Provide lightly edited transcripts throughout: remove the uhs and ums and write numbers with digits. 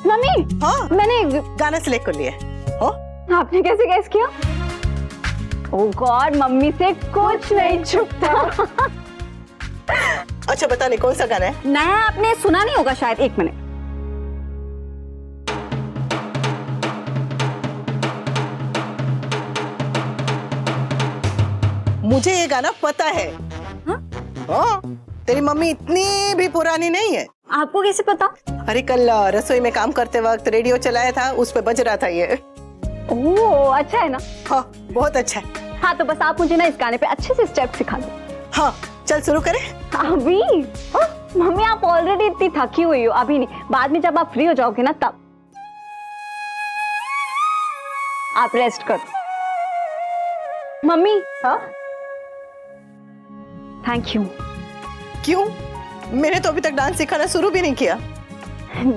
Mummy. हाँ मैंने गाना सिलेक्ट कर लिया हो। आपने कैसे गैस किया? ओह गॉड, मम्मी से कुछ नहीं छुपता। अच्छा बता नहीं कौन सा गाना है? नया आपने सुना नहीं होगा शायद, 1 मिनट। मुझे ये गाना पता है। हाँ? हाँ, तेरी मम्मी इतनी भी पुरानी नहीं है। आपको कैसे पता? अरे कल रसोई में काम करते वक्त रेडियो चलाया था, उस पे बज रहा था ये। ओह अच्छा है ना। हाँ बहुत अच्छा है। हाँ तो बस आप मुझे ना इस गाने पे अच्छे से स्टेप सिखा दो। हाँ चल शुरू करें। अभी? मम्मी आप ऑलरेडी इतनी थकी हुई हो, अभी नहीं, बाद में जब आप फ्री हो जाओगे ना तब। आप रेस्ट करो। मम्मी। हाँ थैंक यू। क्यों? मैंने तो अभी तक डांस सिखाना शुरू भी नहीं किया।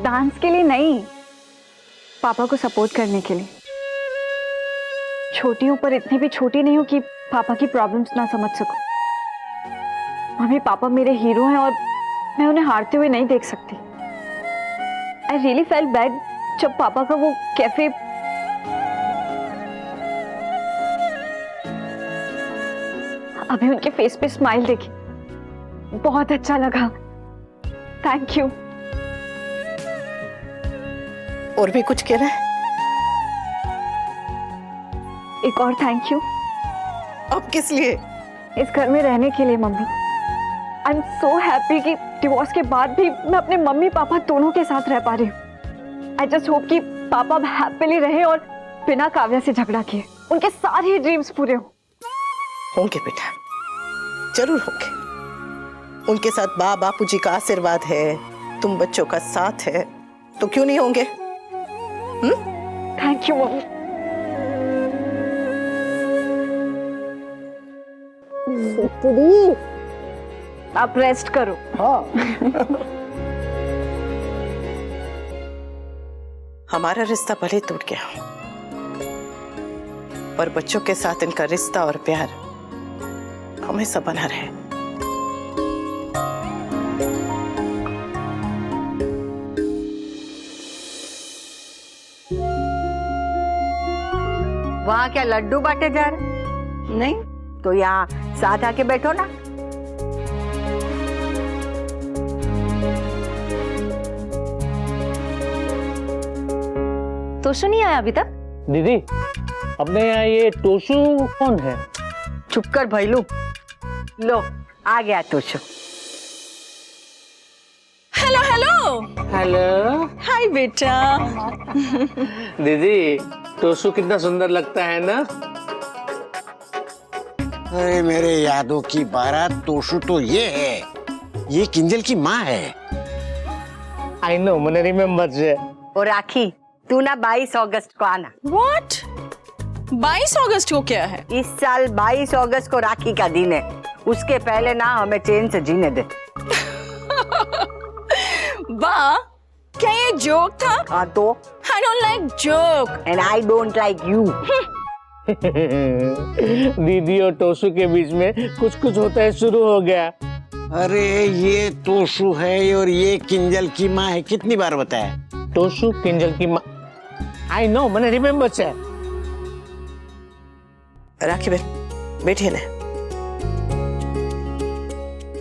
डांस के लिए नहीं, पापा को सपोर्ट करने के लिए। छोटी हूं पर इतनी भी छोटी नहीं हूं कि पापा की प्रॉब्लम्स ना समझ सकूं। मम्मी पापा मेरे हीरो हैं और मैं उन्हें हारते हुए नहीं देख सकती। आई रियली फेल्ट बैड जब पापा का वो कैफे अभी उनके फेस पे स्माइल देखी, बहुत अच्छा लगा। Thank you. और भी कुछ कहना है? एक और थैंक यू। अब किस लिए? इस घर में रहने के लिए mummy. I am so happy कि डिवोर्स के बाद भी मैं अपने मम्मी पापा दोनों के साथ रह पा रही हूँ। आई जस्ट होप कि पापा हैप्पीली रहे और बिना काव्या से झगड़ा किए उनके सारे ड्रीम्स पूरे हो। होंगे बेटा, जरूर होंगे। उनके साथ बापूजी का आशीर्वाद है, तुम बच्चों का साथ है, तो क्यों नहीं होंगे? Thank you mummy. आप रेस्ट करो। हाँ। हमारा रिश्ता भले टूट गया, पर बच्चों के साथ इनका रिश्ता और प्यार हमेशा बना रहे। वहाँ क्या लड्डू बांटे जा रहे? नहीं तो यहाँ साथ आके बैठो ना। तोशु नहीं आया अभी तक? दीदी अपने यहाँ ये टोशू कौन है? चुप कर भैलू। लो आ गया Toshu. Hello hello. Hello. Hi बेटा। दीदी टोशू कितना सुंदर लगता है ना? अरे मेरे यादों की बारात तोशु तो ये है, ये किंजल की माँ है। आई नो, मैंने रिमेम्बर से। और राखी तू ना 22 अगस्त को आना। व्हाट? 22 अगस्त को क्या है? इस साल 22 अगस्त को राखी का दिन है, उसके पहले ना हमें चैन से जीने दे। वाह, क्या ये जोक था? हाँ तो I don't like joke. and I don't like you. दीदी और टोशू के बीच में कुछ कुछ होता है शुरू हो गया। अरे ये तोशु है और ये किंजल की माँ है, कितनी बार बताया? टोशू किंजल की माँ। आई नो, मैंने रिमेम्बर से। राखी बहन बैठिए ना,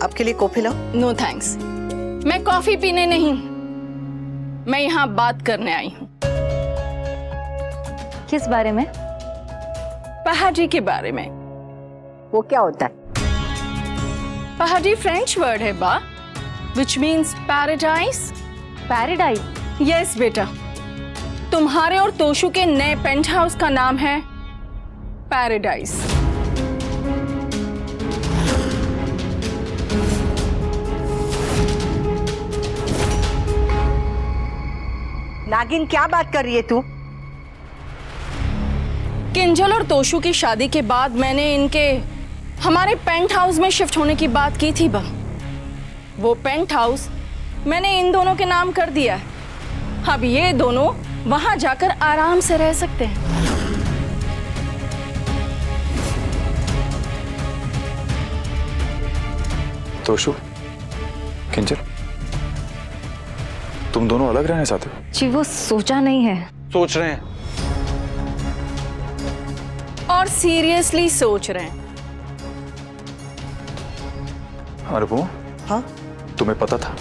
आपके लिए कॉफी लाओ। No thanks. मैं कॉफी पीने नहीं, मैं यहाँ बात करने आई हूँ। किस बारे में? पहाड़ी के बारे में। वो क्या होता है? पहाड़ी फ्रेंच वर्ड है बा, which means paradise. Paradise? Yes बेटा, तुम्हारे और तोशु के नए पेंट हाउस का नाम है पैराडाइज। नागिन क्या बात कर रही है तू? किंजल और तोशु की शादी के बाद मैंने इनके हमारे पेंट हाउस में शिफ्ट होने की बात की थी बा। वो पेंट हाउस मैंने इन दोनों के नाम कर दिया है। अब ये दोनों वहां जाकर आराम से रह सकते हैं। तोशु, किंजल, तुम दोनों अलग रहना चाहते हो? जी वो सोचा नहीं है। सोच रहे हैं। और सीरियसली सोच रहे हैं। अनुपमा, हाँ तुम्हें पता था?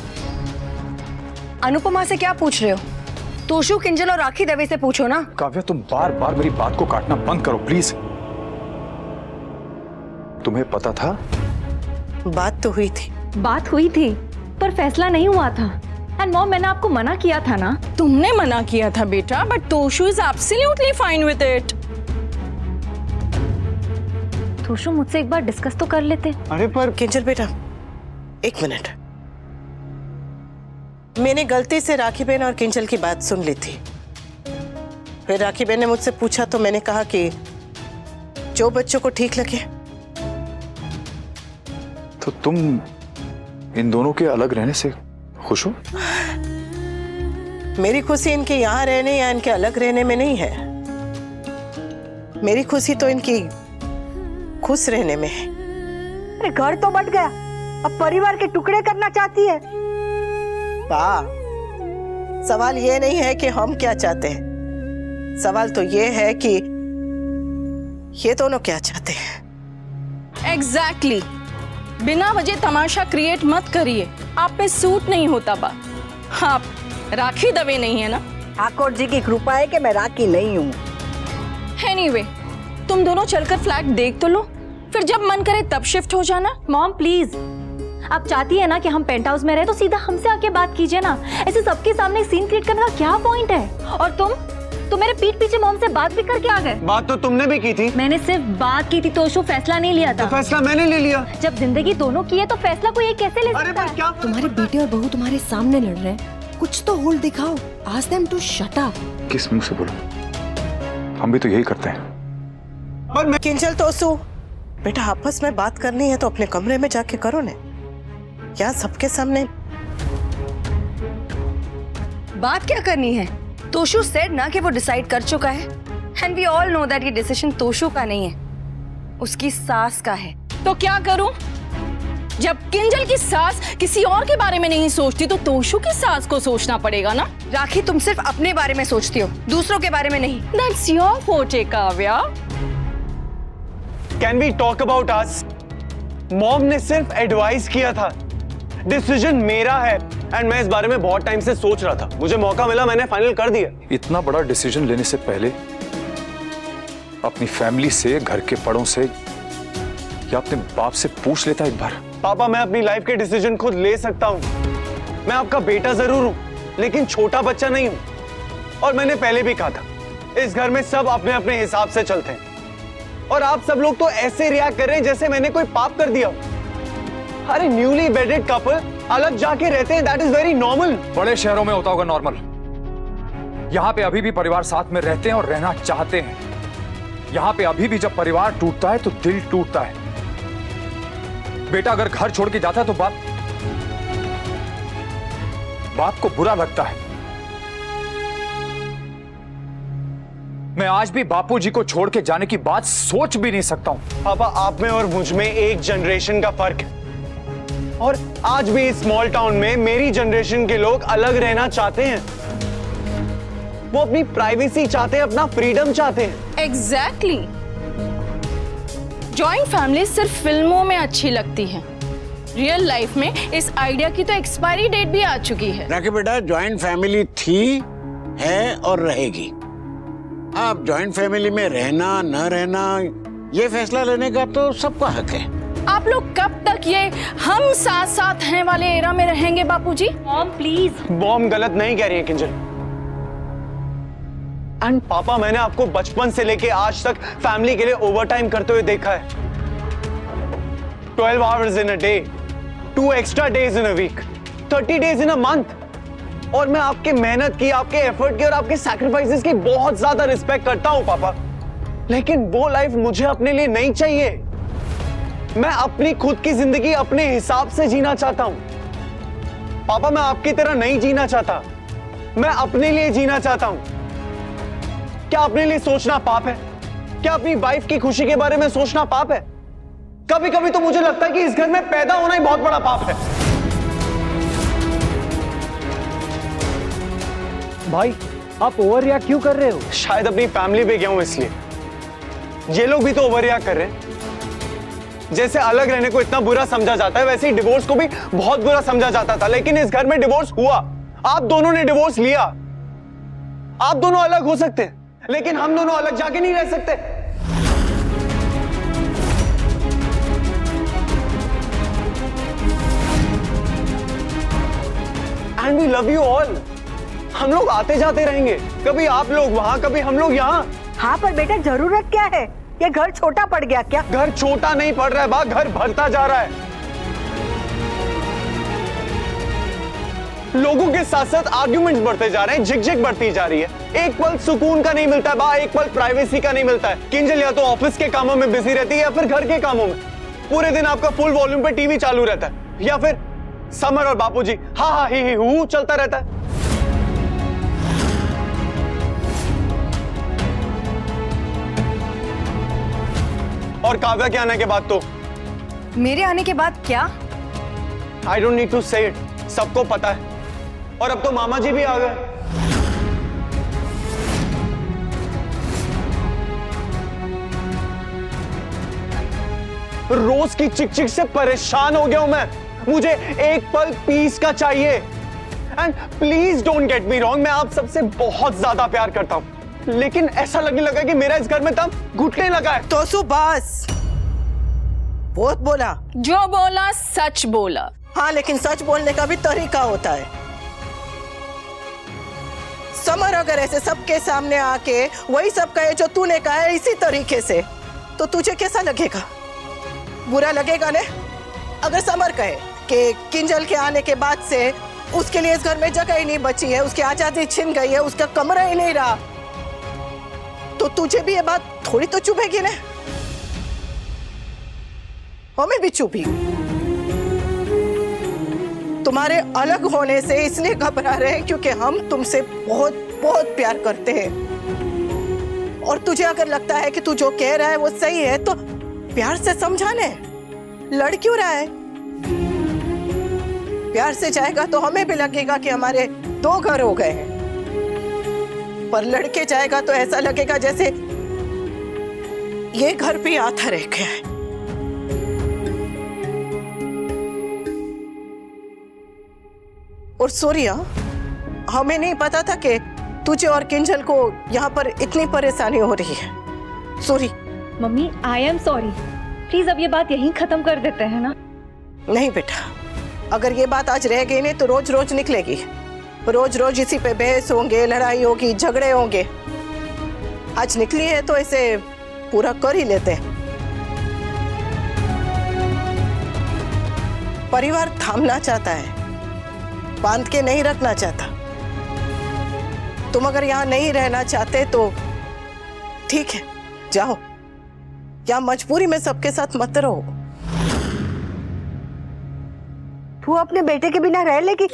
अनुपमा से क्या पूछ रहे हो? तोशु, किंजल और राखी दवे से पूछो ना। काव्या, तुम बार बार मेरी बात को काटना बंद करो प्लीज। तुम्हें पता था? बात तो हुई थी। बात हुई थी पर फैसला नहीं हुआ था। एंड मॉम, मैंने आपको मना किया था ना। तुमने मना किया था बेटा, but Toshu is absolutely fine with it. Toshu, मुझसे एक बार डिस्कस तो कर लेते। अरे पर किंजल बेटा, एक मिनट। मैंने गलती से राखी बहन और किंजल की बात सुन ली थी। फिर राखी बहन ने मुझसे पूछा तो मैंने कहा कि जो बच्चों को ठीक लगे। तो तुम इन दोनों के अलग रहने से खुश हो? मेरी खुशी इनके यहाँ रहने या इनके अलग रहने में नहीं है। मेरी खुशी तो इनकी खुश रहने में है। अरे घर तो बट गया, अब परिवार के टुकड़े करना चाहती है। वाह, सवाल ये नहीं है कि हम क्या चाहते हैं, सवाल तो ये है कि ये दोनों क्या चाहते हैं। एग्जैक्टली। बिना वजह तमाशा क्रिएट मत करिए, आप पे सूट नहीं होता बात। आप राखी दवे नहीं है ना? ठाकुर जी की कृपा है कि मैं राखी नहीं हूँ। एनीवे, तुम दोनों चलकर फ्लैट देख तो लो, फिर जब मन करे तब शिफ्ट हो जाना। मॉम प्लीज, आप चाहती है ना कि हम पेंट हाउस में रहे तो सीधा हमसे आके बात कीजिए ना। ऐसे सबके सामने सीन क्रिएट करने का क्या पॉइंट है? और तुम मेरे पीठ पीछे मॉम से बात भी करके आ गए। बात तो तुमने भी की थी। मैंने सिर्फ बात की थी तोशु, फैसला नहीं लिया था। तो फैसला मैंने ले लिया। जब जिंदगी दोनों की है तो फैसला कोई एक कैसे ले अरे सकता पर है? क्या? तुम्हारे बेटे और बहू तुम्हारे सामने लड़ रहे हैं, कुछ तो होल्ड दिखाओ। Ask them to shut up. किस मुंह से बोलो? हम भी तो यही करते हैं। पर मैं किंजल तोसु, बेटा आपस में बात करनी है तो अपने कमरे में जाके करो ने, या सबके सामने। बात क्या करनी है? तोशु सेड ना कि वो डिसाइड कर चुका है। And we all know that ये डिसीजन तोशु का नहीं है, उसकी सास का है। तो क्या करूं? जब किंजल की सास किसी और के बारे में नहीं सोचती तो तोशु की सास को सोचना पड़ेगा ना। राखी, तुम सिर्फ अपने बारे में सोचती हो, दूसरों के बारे में नहीं। That's your forte, Kavya. Can we talk about us? Mom ने सिर्फ एडवाइस किया था, डिसीजन मेरा है। एंड मैं इस बारे में बहुत टाइम से सोच रहा था, मुझे मौका मिला, मैंने फाइनल कर दिया। इतना बड़ा डिसीजन लेने से पहले अपनी फैमिली से, घर के बड़ों से या अपने बाप से पूछ लेता एक बार। पापा, मैं अपनी लाइफ के डिसीजन खुद ले सकता हूँ। मैं आपका बेटा जरूर हूँ, लेकिन छोटा बच्चा नहीं हूँ। और मैंने पहले भी कहा था, इस घर में सब अपने अपने हिसाब से चलते हैं। और आप सब लोग तो ऐसे रिएक्ट कर रहे हैं जैसे मैंने कोई पाप कर दिया। अरे न्यूली वेडेड कपल अलग जाके रहते हैं, दैट इज वेरी नॉर्मल। बड़े शहरों में होता होगा नॉर्मल, यहाँ पे अभी भी परिवार साथ में रहते हैं और रहना चाहते हैं। यहाँ पे अभी भी जब परिवार टूटता है तो दिल टूटता है। बेटा अगर घर छोड़ के जाता है तो बाप को बुरा लगता है। मैं आज भी बापूजी को छोड़ के जाने की बात सोच भी नहीं सकता हूं। पापा, आप में और मुझ में एक जनरेशन का फर्क है। और आज भी इस स्मॉल टाउन में मेरी जनरेशन के लोग अलग रहना चाहते हैं। वो अपनी प्राइवेसी चाहते हैं, अपना फ्रीडम चाहते हैं। एग्जैक्टली। जॉइंट फैमिली सिर्फ फिल्मों में अच्छी लगती है, रियल लाइफ में इस आइडिया की तो एक्सपायरी डेट भी आ चुकी है। राखी बेटा, जॉइंट फैमिली थी, है और रहेगी। अब जॉइंट फैमिली में रहना न रहना, ये फैसला लेने का तो सबका हक है। आप लोग कब तक ये हम साथ साथ हैं वाले एरा में रहेंगे बापूजी? Mom please. बॉम गलत नहीं कह रही है किंजल। एंड पापा, मैंने आपको बचपन से लेके आज तक फैमिली के लिए ओवरटाइम करते हुए देखा है। 12 hours in a day, 2 extra days in a week, 30 days in a month। और मैं आपके मेहनत की, आपके एफर्ट की और आपके सैक्रिफाइसेस की बहुत ज्यादा रिस्पेक्ट करता हूं पापा, लेकिन वो लाइफ मुझे अपने लिए नहीं चाहिए। मैं अपनी खुद की जिंदगी अपने हिसाब से जीना चाहता हूं। पापा, मैं आपकी तरह नहीं जीना चाहता, मैं अपने लिए जीना चाहता हूं। क्या अपने लिए सोचना पाप है? क्या अपनी वाइफ की खुशी के बारे में सोचना पाप है? कभी कभी तो मुझे लगता है कि इस घर में पैदा होना ही बहुत बड़ा पाप है। भाई आप ओवर रिएक्ट क्यों कर रहे हो? शायद अपनी फैमिली पे गया हूं इसलिए। ये लोग भी तो ओवर रिएक्ट कर रहे हैं। जैसे अलग रहने को इतना बुरा समझा जाता है, वैसे ही डिवोर्स को भी बहुत बुरा समझा जाता था, लेकिन इस घर में डिवोर्स हुआ। आप दोनों ने डिवोर्स लिया। आप दोनों अलग हो सकते हैं, लेकिन हम दोनों अलग जाके नहीं रह सकते। And we love you all. हम लोग आते जाते रहेंगे, कभी आप लोग वहां, कभी हम लोग यहाँ। हाँ पर बेटा जरूरत क्या है? ये घर छोटा पड़ गया क्या? घर छोटा नहीं पड़ रहा है बा, घर बढ़ता जा रहा है। लोगों के साथ साथ आर्ग्यूमेंट्स बढ़ते जा रहे हैं, झिकझिक बढ़ती जा रही है। एक पल सुकून का नहीं मिलता है बा, एक पल प्राइवेसी का नहीं मिलता है। किंजल या तो ऑफिस के कामों में बिजी रहती है या फिर घर के कामों में। पूरे दिन आपका फुल वॉल्यूम पे टीवी चालू रहता है, या फिर समर और बापूजी हा हा ही हू चलता रहता है। और काव्या के आने के बाद तो मेरे आने के बाद क्या? आई डोंट नीड टू से इट, सबको पता है। और अब तो मामा जी भी आ गए। रोज की चिक चिक से परेशान हो गया हूं मैं। मुझे एक पल पीस का चाहिए। And please don't get me wrong, मैं आप सबसे बहुत ज्यादा प्यार करता हूं, लेकिन ऐसा लगने लगा कि मेरा इस घर में दम घुटने लगा है। तो सुबह बहुत बोला, जो बोला सच बोला। हाँ लेकिन सच बोलने का भी तरीका होता है। समर अगर ऐसे सबके सामने आके वही सब कहे जो तूने कहा है इसी तरीके से, तो तुझे कैसा लगेगा? बुरा लगेगा ने? अगर समर कहे कि किंजल के आने के बाद से उसके लिए इस घर में जगह ही नहीं बची है, उसकी आजादी छिन गई है, उसका कमरा ही नहीं रहा, तो तुझे भी ये बात थोड़ी तो चुभेगी ने? हमें भी चुभी। तुम्हारे अलग होने से इसलिए घबरा रहे हैं क्योंकि हम तुमसे बहुत बहुत प्यार करते हैं। और तुझे अगर लगता है कि तू जो कह रहा है वो सही है तो प्यार से समझाने। लड़ क्यों रहा है? प्यार से जाएगा तो हमें भी लगेगा कि हमारे दो घर हो गए हैं, पर लड़के जाएगा तो ऐसा लगेगा जैसे ये घर भी आधा रह गया है। और सूर्या, हमें नहीं पता था कि तुझे और किंजल को यहाँ पर इतनी परेशानी हो रही है। Sorry mummy, I am sorry. Please अब ये बात यहीं खत्म कर देते हैं ना? नहीं बेटा, अगर ये बात आज रह गई नहीं तो रोज रोज निकलेगी। रोज रोज इसी पे बहस होंगे, लड़ाई होगी, झगड़े होंगे। आज निकली है तो इसे पूरा कर ही लेते हैं। परिवार थामना चाहता है, बांध के नहीं रखना चाहता। तुम अगर यहाँ नहीं रहना चाहते तो ठीक है, जाओ। या मजबूरी में सबके साथ मत रहो। तू अपने बेटे के बिना रह लेगी?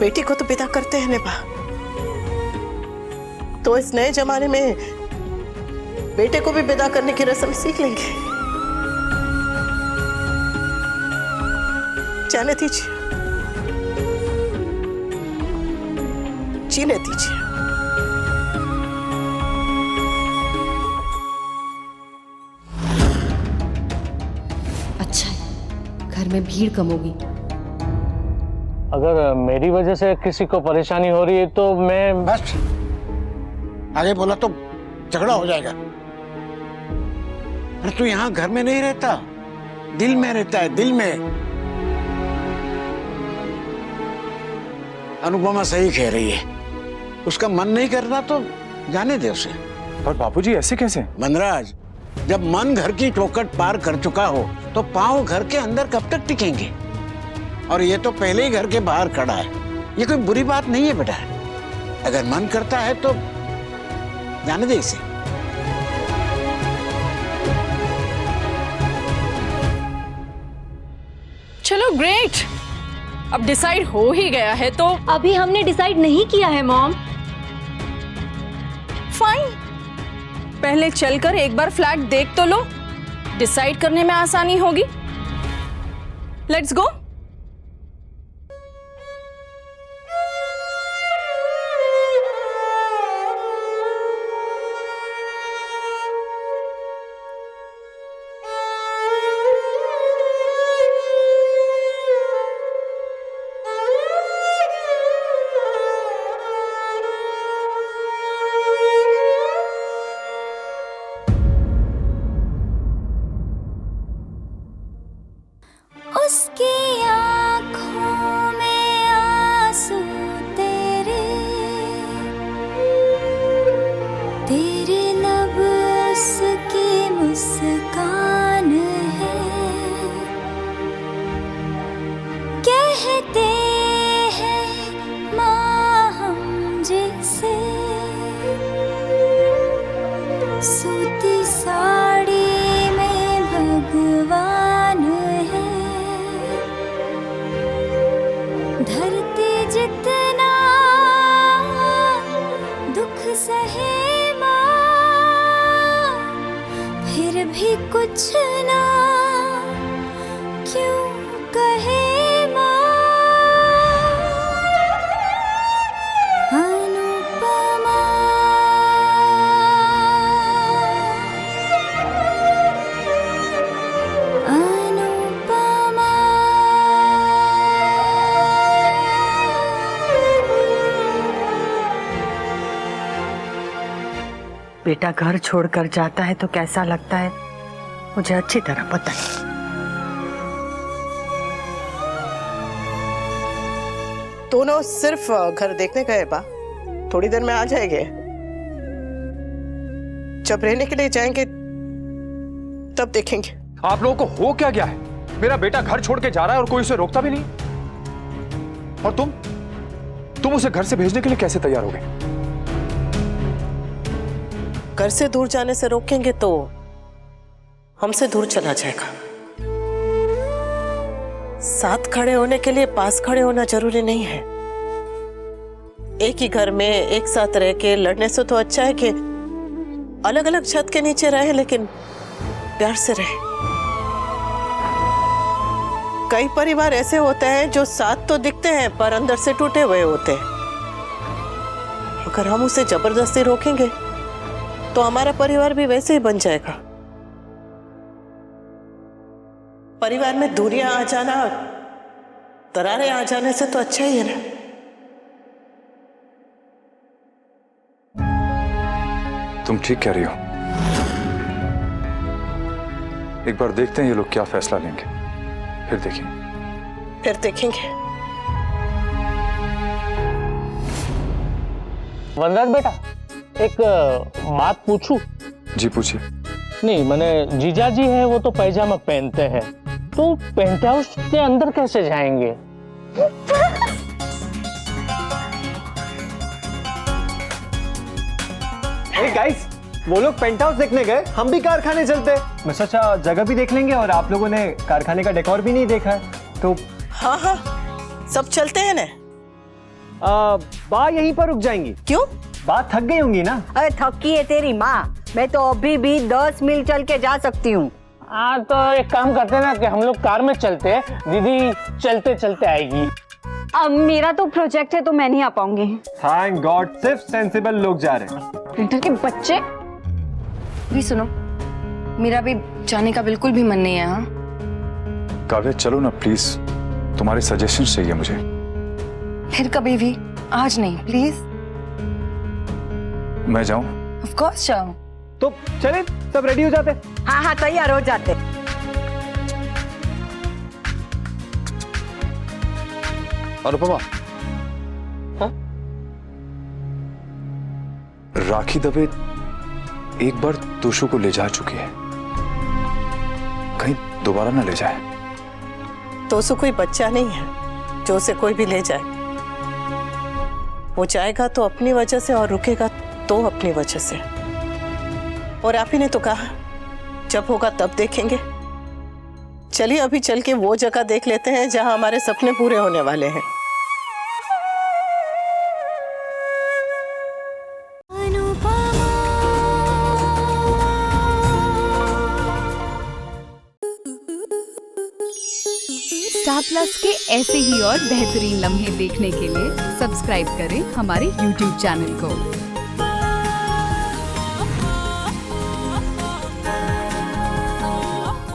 बेटी को तो विदा करते हैं नेबा, तो इस नए जमाने में बेटे को भी विदा करने की रस्म सीख लेंगे। जाने दीजिए, जीने दीजिए। अच्छा है, घर में भीड़ कम होगी। अगर मेरी वजह से किसी को परेशानी हो रही है तो मैं बस आगे बोला तो झगड़ा हो जाएगा। अरे तू यहाँ घर में नहीं रहता, दिल में रहता है, दिल में। अनुपमा सही कह रही है, उसका मन नहीं करना तो जाने दे उसे। पर बापूजी ऐसे कैसे? मनराज, जब मन घर की चौखट पार कर चुका हो तो पांव घर के अंदर कब तक टिकेंगे? और ये तो पहले ही घर के बाहर खड़ा है। ये कोई बुरी बात नहीं है बेटा, अगर मन करता है तो जाने दे इसे। चलो ग्रेट, अब डिसाइड हो ही गया है तो अभी हमने डिसाइड नहीं किया है मॉम। फाइन, पहले चलकर एक बार फ्लैट देख तो लो, डिसाइड करने में आसानी होगी। Let's go. कहते हैं माँ हम जैसे, सूती साड़ी में भगवान है, धरती जितना दुख सहे फिर भी कुछ ना क्यों कहे माँ, अनुपमा। अनुपमा। बेटा घर छोड़कर जाता है तो कैसा लगता है मुझे अच्छी तरह पता है। दोनों सिर्फ घर देखने गए बा, थोड़ी देर में आ जाएंगे। जब रहने के लिए जाएंगे तब देखेंगे। आप लोगों को हो क्या गया है? मेरा बेटा घर छोड़ के जा रहा है और कोई उसे रोकता भी नहीं। और तुम उसे घर से भेजने के लिए कैसे तैयार हो गए? घर से दूर जाने से रोकेंगे तो हमसे दूर चला जाएगा। साथ खड़े होने के लिए पास खड़े होना जरूरी नहीं है। एक ही घर में एक साथ रह के लड़ने से तो अच्छा है कि अलग अलग छत के नीचे रहे लेकिन प्यार से रहे। कई परिवार ऐसे होते हैं जो साथ तो दिखते हैं पर अंदर से टूटे हुए होते हैं। अगर हम उसे जबरदस्ती रोकेंगे तो हमारा परिवार भी वैसे ही बन जाएगा। परिवार में दूरियां आ जाना, दरारें आ जाने से तो अच्छा ही है ना। तुम ठीक कह रही हो। एक बार देखते हैं ये लोग क्या फैसला लेंगे, फिर देखेंगे। फिर देखेंगे। वनराज बेटा, एक बात पूछूं? जी पूछिए। नहीं मैंने जीजा जी है वो तो पैजामा पहनते हैं, तो पेंट हाउस के अंदर कैसे जाएंगे? Hey guys, वो लोग पेंट हाउस देखने गए, हम भी कारखाने चलते। मैं सोचा जगह भी देख लेंगे और आप लोगों ने कारखाने का डेकोर भी नहीं देखा है तो। हाँ हाँ सब चलते हैं ना। बा यहीं पर रुक जाएंगी। क्यों? बात थक गई होंगी ना। अरे थकी है तेरी माँ, मैं तो अभी भी 10 मील चल के जा सकती हूँ। हाँ तो एक काम करते हैं ना कि हम लोग कार में चलते हैं, दीदी चलते चलते आएगी। अब मेरा तो प्रोजेक्ट है तो मैं नहीं आ पाऊंगी। थैंक गॉड सिर्फ सेंसिबल लोग जा रहे हैं। प्रिंटर के बच्चे। भी सुनो, मेरा भी जाने का बिल्कुल भी मन नहीं है। हाँ काव्या चलो ना प्लीज, तुम्हारे सजेशन चाहिए मुझे। फिर कभी भी, आज नहीं प्लीज। मैं जाऊं? ऑफ कोर्स जाओ। तो चले सब रेडी हो जाते। हाँ हाँ तैयार हो जाते। अनुपमा, हाँ? राखी दवे एक बार तोशु को ले जा चुकी है, कहीं दोबारा ना ले जाए। तोशु कोई बच्चा नहीं है जो उसे कोई भी ले जाए। वो जाएगा तो अपनी वजह से और रुकेगा तो अपनी वजह से। और आप ही ने तो कहा जब होगा तब देखेंगे। चलिए अभी चल के वो जगह देख लेते हैं जहां हमारे सपने पूरे होने वाले हैं। स्टार प्लस के ऐसे ही और बेहतरीन लम्हे देखने के लिए सब्सक्राइब करें हमारे YouTube चैनल को।